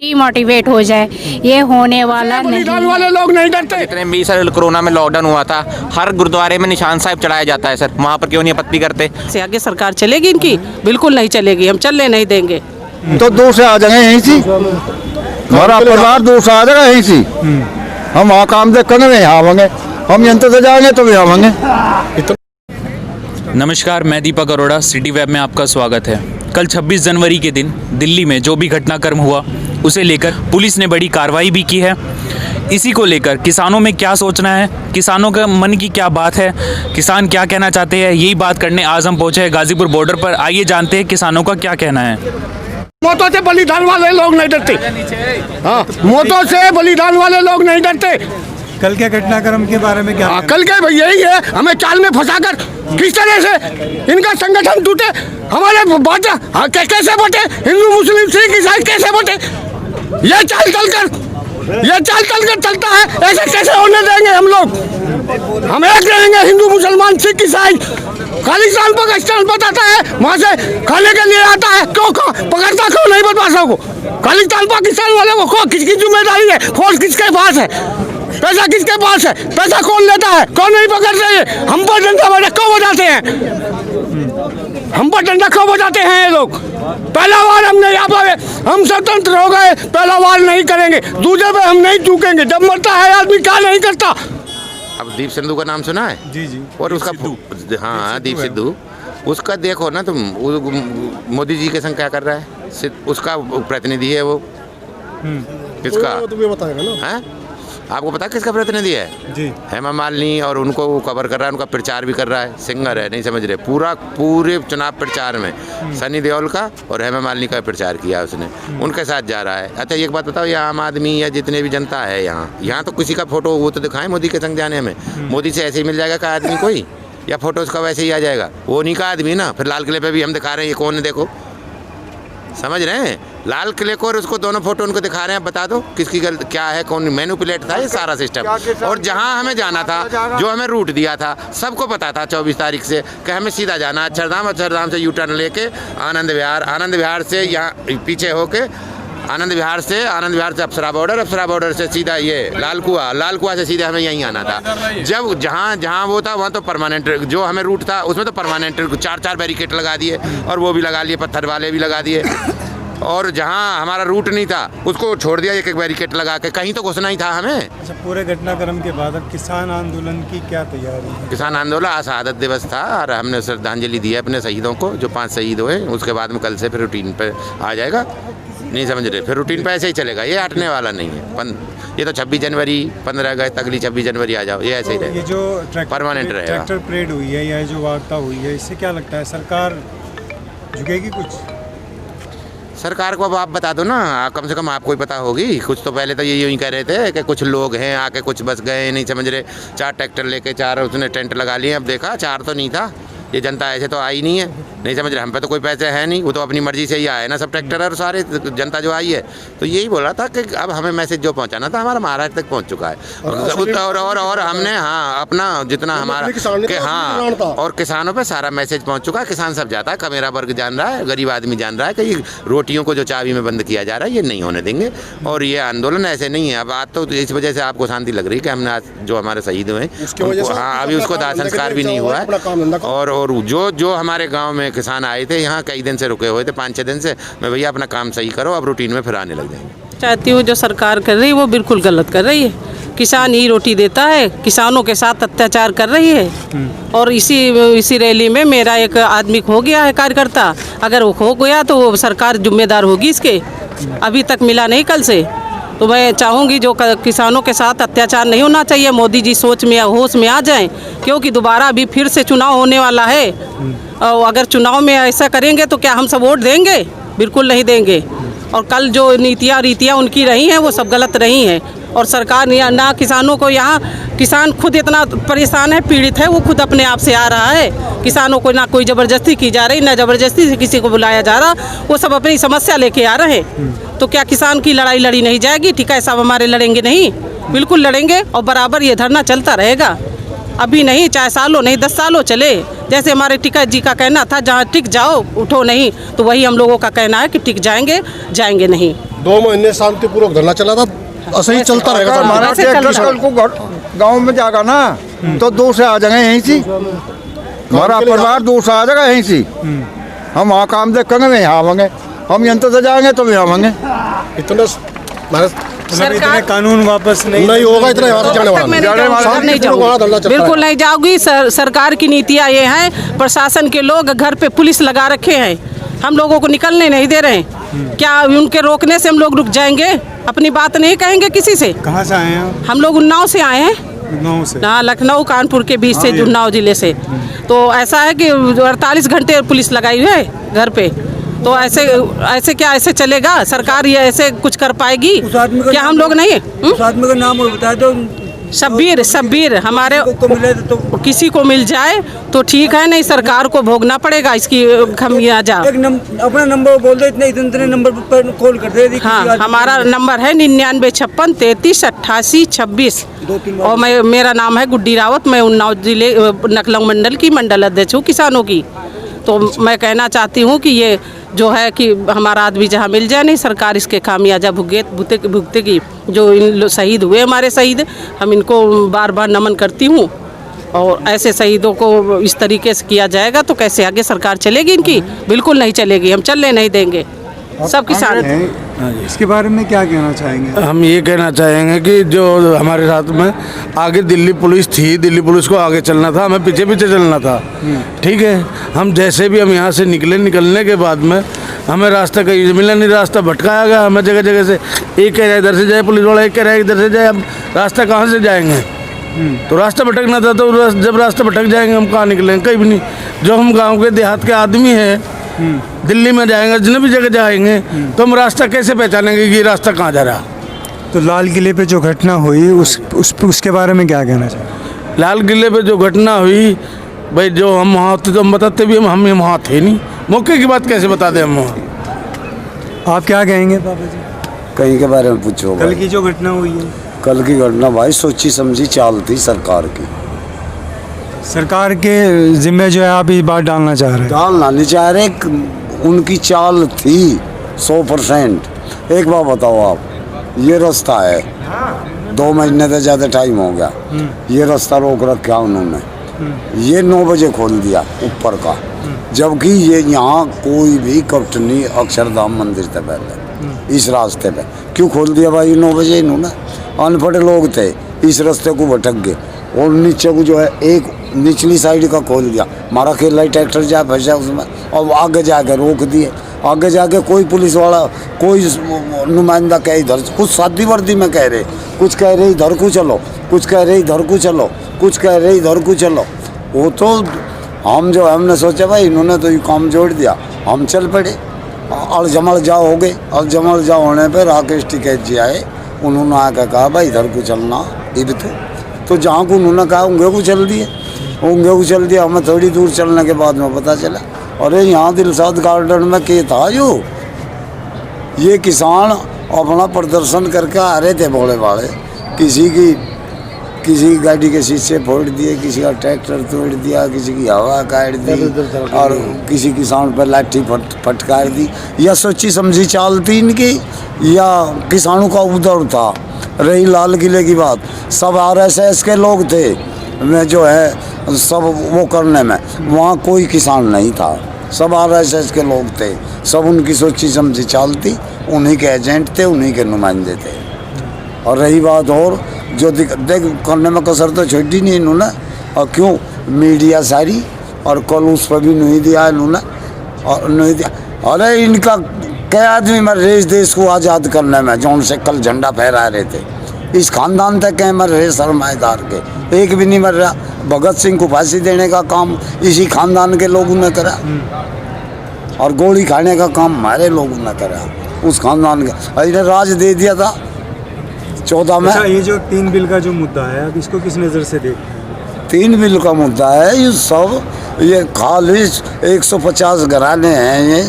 Motivate हो जाए, ये होने वाला नहीं। बलिदान वाले लोग नहीं डरते। इतने भी सर कोरोना में लॉकडाउन हुआ था, हर गुरुद्वारे में निशान साहिब चढ़ाया जाता है सर, वहाँ पर क्यों नहीं आपत्ति करते? से आगे सरकार चलेगी इनकी? बिल्कुल नहीं चलेगी, हम चलने नहीं देंगे। तो दूर से आ जाएंगे यहीं से, हमारा परिवार दूर से आ जाएगा यहीं से। हम वहाँ काम देख कर नहीं आवेंगे, हम यंत्र से जाएंगे तो भी आवेंगे। नमस्कार, मैं दीपक अरोड़ा, सिटी वेब में आपका स्वागत है। कल 26 जनवरी के दिन दिल्ली में जो भी घटनाक्रम हुआ उसे लेकर पुलिस ने बड़ी कार्रवाई भी की है। इसी को लेकर किसानों में क्या सोचना है, किसानों का मन की क्या बात है, किसान क्या कहना चाहते हैं, यही बात करने आज हम पहुंचे हैं गाजीपुर बॉर्डर पर। आइए जानते हैं किसानों का क्या कहना है। मौतों से बलिदान वाले लोग नहीं डरते। हाँ, मौतों से बलिदान वाले लोग नहीं डरते। कल के घटनाक्रम के बारे में क्या? कल के भाई यही है, हमें चाल में फंसाकर किस तरह से इनका संगठन टूटे, हमारे बात कैसे बटे, हिंदू मुस्लिम सिख ईसाई कैसे बटे, ये चाल चल कर चलता है। ऐसे कैसे होने देंगे हम लोग? हम एक रहेंगे, हिंदू मुसलमान सिख ईसाई। खालिस्तान पाकिस्तान बताता है, वहाँ से खाने के लिए आता है, क्यों पकड़ता क्यों नहीं बदमाशों को? खालिस्तान पाकिस्तान वाले को किसकी जिम्मेदारी है? फोर्स किसके पास है? पैसा किसके पास है? पैसा कौन लेता है? कौन नहीं पकड़ रहे हैं? हम पर डंडा क्यों बजाते हैं? हम पर डंडा क्यों बजाते हैं ये लोग? पहला वार हम नहीं आ पाए, हम स्वतंत्र हो गए, पहला वार नहीं करेंगे, दूसरे पे हम नहीं चूकेंगे। जब मरता है आदमी क्या नहीं करता। अब दीप सिद्धू का नाम सुना है? जी जी। और उसका हाँ दीप सिद्धू, उसका देखो ना तुम, मोदी जी के संग क्या कर रहा है, उसका प्रतिनिधि है वो। किसका? तुम्हें बताएगा ना। है आपको पता किसका प्रतिनिधि है? जी। हेमा मालिनी, और उनको वो कवर कर रहा है, उनका प्रचार भी कर रहा है, सिंगर है, नहीं समझ रहे। पूरे चुनाव प्रचार में सनी देओल का और हेमा मालिनी का प्रचार किया उसने, उनके साथ जा रहा है। अच्छा एक बात बताओ, ये आम आदमी या जितने भी जनता है यहाँ तो किसी का फोटो वो तो दिखाएं मोदी के संग जाने में। मोदी से ऐसे ही मिल जाएगा का आदमी कोई, या फोटो उसका वैसे ही आ जाएगा? वो नहीं का आदमी ना। फिर लाल किले पे भी हम दिखा रहे हैं, ये कौन है देखो, समझ रहे हैं? लाल किले को और उसको दोनों फोटो उनको दिखा रहे हैं, बता दो किसकी गलत क्या है, कौन मैनिपुलेट था ये सारा सिस्टम। और जहां हमें जाना था, जो हमें रूट दिया था, सबको पता था 24 तारीख से कि हमें सीधा जाना अक्षरधाम से यू टर्न लेके आनंद विहार से यहाँ पीछे होके आनंद विहार से अप्सरा बॉर्डर से सीधा ये लाल कुआं से सीधे हमें यहीं आना था। जब जहाँ वो था वहाँ तो परमानेंट, जो हमें रूट था उसमें तो परमानेंट 4 बैरिकेड लगा दिए, और वो भी लगा लिए, पत्थर वाले भी लगा दिए। और जहाँ हमारा रूट नहीं था उसको छोड़ दिया एक बैरिकेड लगा के, कहीं तो घुसना ही था हमें। अच्छा, पूरे घटनाक्रम के बाद अब किसान आंदोलन की क्या तैयारी है? किसान आंदोलन आज शहादत दिवस था और हमने श्रद्धांजलि दी है अपने शहीदों को, जो 5 शहीद हुए। उसके बाद में कल से फिर रूटीन पे आ जाएगा, नहीं समझ रहे, फिर रूटीन पे ऐसे ही चलेगा, ये हटने वाला नहीं है। ये तो 26 जनवरी 15 अगस्त अगली 26 जनवरी आ जाओ, ये ऐसे ही रहेगा। ये जो परमानेंट रहेगा। ट्रैक्टर परेड हुई है या जो वार्ता हुई है, इससे क्या लगता है सरकार झुकेगी कुछ? सरकार को अब आप बता दो ना, कम से कम आपको ही पता होगी। कुछ तो पहले तो ये यूँ ही कह रहे थे कि कुछ लोग हैं आके कुछ बस गए, नहीं समझ रहे। 4 ट्रैक्टर लेके 4 उसने टेंट लगा लिए, अब देखा 4 तो नहीं था। ये जनता ऐसे तो आई नहीं है, नहीं समझ रहे, हम पे तो कोई पैसे है नहीं, वो तो अपनी मर्जी से ही आए ना सब ट्रैक्टर और सारे जनता जो आई है। तो यही बोला था कि अब हमें मैसेज जो पहुंचाना था हमारा महाराष्ट्र तक पहुंच चुका है, और हमने अपना जितना हमारा कि और किसानों पे सारा मैसेज पहुंच चुका है। किसान सब जाता है, कमेरा वर्ग जान रहा है, गरीब आदमी जान रहा है कि रोटियों को जो चाबी में बंद किया जा रहा है ये नहीं होने देंगे। और ये आंदोलन ऐसे नहीं है। अब आज तो इस वजह से आपको शांति लग रही है कि हमने आज जो हमारे शहीद हुए, अभी उसको दाह संस्कार भी नहीं हुआ है। और जो हमारे गांव में किसान आए थे, यहाँ कई दिन से रुके हुए थे, 5-6 दिन से, मैं भैया अपना काम सही करो, अब रूटीन में फिर आने लग जाएंगे। चाहती हूँ जो सरकार कर रही है वो बिल्कुल गलत कर रही है। किसान ही रोटी देता है, किसानों के साथ अत्याचार कर रही है। और इसी रैली में मेरा एक आदमी खो गया है, कार्यकर्ता। अगर वो खो गया तो वो सरकार जिम्मेदार होगी इसके, अभी तक मिला नहीं कल से। तो मैं चाहूँगी जो किसानों के साथ अत्याचार नहीं होना चाहिए, मोदी जी सोच में या होश में आ जाएं, क्योंकि दोबारा अभी फिर से चुनाव होने वाला है। और अगर चुनाव में ऐसा करेंगे तो क्या हम सब वोट देंगे? बिल्कुल नहीं देंगे। और कल जो रीतियाँ उनकी रही हैं वो सब गलत रही हैं। और सरकार ना किसानों को, यहाँ किसान खुद इतना परेशान है, पीड़ित है, वो खुद अपने आप से आ रहा है। किसानों को ना कोई ज़बरदस्ती की जा रही, ना ज़बरदस्ती से किसी को बुलाया जा रहा, वो सब अपनी समस्या लेके आ रहे हैं। तो क्या किसान की लड़ाई लड़ी नहीं जाएगी? ठीक है, सब हमारे लड़ेंगे नहीं? बिल्कुल लड़ेंगे, और बराबर ये धरना चलता रहेगा। अभी नहीं, चाहे सालों नहीं 10 सालों चले। जैसे हमारे टिकैत जी का कहना था, जहाँ टिक जाओ उठो नहीं, तो वही हम लोगों का कहना है कि टिक जाएंगे नहीं। 2 महीने शांतिपूर्वक धरना चला था, ऐसे ही चलता रहेगा। हमारा ऐसे चल ट्रैक्टर रहा कल को गांव में जाएगा ना तो दूर से आ जाएंगे यहीं से, हमारा परिवार दूर से आ जाएगा यहीं से। हम वहाँ काम देख करेंगे यहाँ आवेंगे, हम यंत्र से जाएंगे तो भी आवेंगे। इतना हमारे मतलब इतने कानून वापस नहीं होगा, इतना यहाँ से जाने वाला मैं नहीं। नहीं जाऊंगी, घर नहीं वहाँ धरना जाऊंगी, चलता बिल्कुल है। नहीं जाऊंगी। सरकार की नीतियाँ ये हैं, प्रशासन के लोग घर पे पुलिस लगा रखे हैं, हम लोगों को निकलने नहीं दे रहे हैं। क्या उनके रोकने से हम लोग रुक जाएंगे? अपनी बात नहीं कहेंगे किसी से? कहाँ से आए हैं आप? हम लोग उन्नाव से आए हैं, लखनऊ से। हाँ, लखनऊ कानपुर के बीच से उन्नाव जिले से। तो ऐसा है कि 48 घंटे पुलिस लगाई हुई है घर पे, तो ऐसे क्या ऐसे चलेगा? सरकार ये ऐसे कुछ कर पाएगी क्या? हम लोग नहीं उस आदमी का नाम और बता दो। शब्बीर हमारे को मिले तो किसी को मिल जाए तो ठीक है, नहीं सरकार को भोगना पड़ेगा इसकी खमियाजा। अपना नंबर बोल दो, इतने नंबर पर कॉल कर दे। हाँ, हमारा नंबर है 9956 33 88 26 और मेरा नाम है गुड्डी रावत। मैं उन्नाव जिले नकलंग मंडल की मंडल अध्यक्ष हूँ किसानों की। तो मैं कहना चाहती हूँ कि ये जो है कि हमारा आदमी जहाँ मिल जाए, नहीं सरकार इसके खामियाजा भुगतेगी। जो इन शहीद हुए हमारे शहीद, हम इनको बार बार नमन करती हूँ। और ऐसे शहीदों को इस तरीके से किया जाएगा तो कैसे आगे सरकार चलेगी इनकी? बिल्कुल नहीं चलेगी, हम चलने नहीं देंगे। सब किसान इसके बारे में क्या कहना चाहेंगे? हम ये कहना चाहेंगे कि जो हमारे साथ में आगे दिल्ली पुलिस थी, दिल्ली पुलिस को आगे चलना था, हमें पीछे पीछे चलना था। ठीक है, हम जैसे भी हम यहाँ से निकलने के बाद में हमें रास्ता कहीं मिला नहीं, रास्ता भटकाया गया हमें जगह जगह से। एक कह रहा है इधर से जाए पुलिस वाला, एक कह रहा है इधर से जाए। अब रास्ता कहाँ से जाएंगे? तो रास्ता भटकना था, तो जब रास्ता भटक जाएंगे हम कहाँ निकलेंगे? कहीं भी नहीं। जो हम गाँव के देहात के आदमी हैं, दिल्ली में जाएंगे, जितने भी जगह जाएंगे, तो हम रास्ता कैसे पहचानेंगे कि रास्ता कहाँ जा रहा? तो लाल किले पे जो घटना हुई उसके बारे में क्या कहना चाहिए? लाल किले पे जो घटना हुई, भाई जो हम वहाँ होते तो हम बताते भी, हम वहाँ थे नहीं। मौके की बात कैसे बता दें हम वहाँ? आप क्या कहेंगे पापा जी? कहीं के बारे में पूछो। कल की जो घटना हुई है, कल की घटना भाई सोची समझी चाल थी सरकार की। सरकार के जिम्मे जो है आप इस बात डालना चाह रहे हैं? डालना नहीं चाह रहे, उनकी चाल थी 100%। एक बात बताओ आप, ये रास्ता है 2 महीने से ज़्यादा टाइम हो गया, ये रास्ता रोक रखा उन्होंने। ये 9 बजे खोल दिया ऊपर का, जबकि ये यहाँ कोई भी कपट नहीं अक्षरधाम मंदिर से पहले इस रास्ते पे क्यों खोल दिया भाई 9 बजे? इन्होंने अनपढ़ लोग थे, इस रास्ते को भटक गए और नीचे को जो है एक निचली साइड का खोल दिया। मारा खेला ट्रैक्टर जा फंसा उसमें और आगे जाके रोक दिए। आगे जाके कोई पुलिस वाला, कोई नुमाइंदा कहे इधर, कुछ सादी वर्दी में कह रहे, कुछ कह रहे इधर को चलो, कुछ कह रहे इधर को चलो, कुछ कह रहे इधर को चलो। वो तो हम जो हमने सोचा भाई इन्होंने तो ये काम जोड़ दिया, हम चल पड़े। अलजमल जाओ हो गए। अलजमल जाओ होने पर राकेश टिकैत जी आए, उन्होंने आकर कहा भाई इधर को चलना इधर तो जहाँ को उन्होंने कहा उंगे को चल दिए, उंगे को चल दिया। हमें थोड़ी दूर चलने के बाद में पता चला अरे यहाँ दिलशाद गार्डन में क्या था ये किसान अपना प्रदर्शन करके आ रहे थे भोले भाले। किसी की गाड़ी के शीशे फोड़ दिए, किसी का ट्रैक्टर तोड़ दिया, किसी की हवा काट दी और किसी किसान पर लाठी फटकार दी। या सोची समझी चाल थी इनकी या किसानों का उधर था। रही लाल किले की बात, सब RSS के लोग थे में जो है सब वो करने में, वहाँ कोई किसान नहीं था, सब RSS के लोग थे। सब उनकी सोची समझी चाल थी, उन्हीं के एजेंट थे, उन्हीं के नुमाइंदे थे। और रही बात और जो देख करने में कसर तो छोड़ी नहीं इन्होंने। और क्यों मीडिया सारी और कल उस पर भी नहीं दिया इन्होंने और नहीं दिया। अरे इनका कई आदमी मर रहे इस देश को आज़ाद करने में, जो उनसे कल झंडा फहरा रहे थे। इस खानदान तक कहीं मर रहे सरमाएदार के, एक भी नहीं मर रहा। भगत सिंह को फांसी देने का काम इसी खानदान के लोगों ने करा और गोली खाने का काम हमारे लोगों ने करा, उस खानदान का। इन्हें राज दे दिया था 14 में। अच्छा, ये जो 3 बिल का जो मुद्दा है, अब इसको किस नज़र से देखते हैं? 3 बिल का मुद्दा है ये सब, ये खाली 150 घराने हैं, ये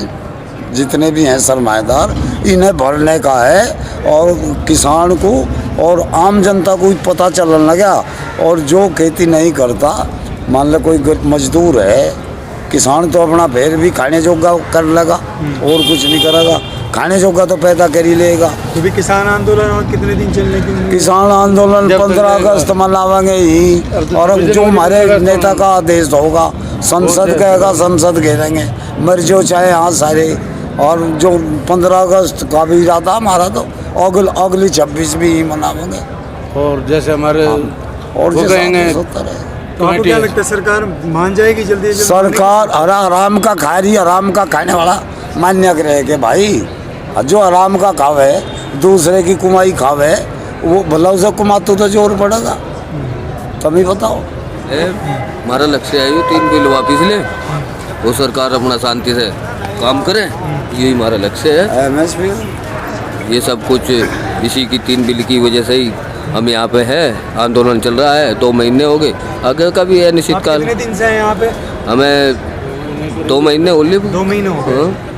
जितने भी हैं सरमाएदार, इन्हें भरने का है। और किसान को और आम जनता को पता चलने लगा। और जो खेती नहीं करता, मान लो कोई मजदूर है, किसान तो अपना फिर भी खाने जोगा कर लगा और कुछ नहीं करेगा। खाने जोगा तो पैदा कर ही लेगा। तो भी किसान आंदोलन और कितने दिन चलने की उम्मीद है? किसान आंदोलन 15 अगस्त मनावेंगे ही, और जो हमारे नेता का आदेश होगा, संसद कहेगा, संसद घेरेंगे, मर जो चाहे यहाँ सारे। और जो 15 अगस्त का भी इरादा हमारा, तो अगली 26 भी ही मनावेंगे। और जैसे हमारे और वो जैसा कहेंगे होता रहे। तो आपको क्या लगता है सरकार मान जाएगी जल्दी से जल्दी? सरकार हराम का खा रही, हराम का खाने वाला मान्य करे कि भाई जो हराम का खावे, दूसरे की कमाई खावे, वो भला उसे कमाते तो जोर पड़ेगा। तुम ही बताओ। हमारा लक्ष्य है 3 बिल वापिस ले, वो सरकार अपना शांति से काम करे, यही हमारा लक्ष्य है। MSP ये सब कुछ इसी की 3 बिल की वजह से ही हम यहाँ पे है, आंदोलन चल रहा है। 2 महीने हो गए, आगे का भी है निश्चित आप काल। कितने दिन से हैं यहाँ पे? हमें 2 महीने हो लिए। 2 महीने हो गए। हाँ।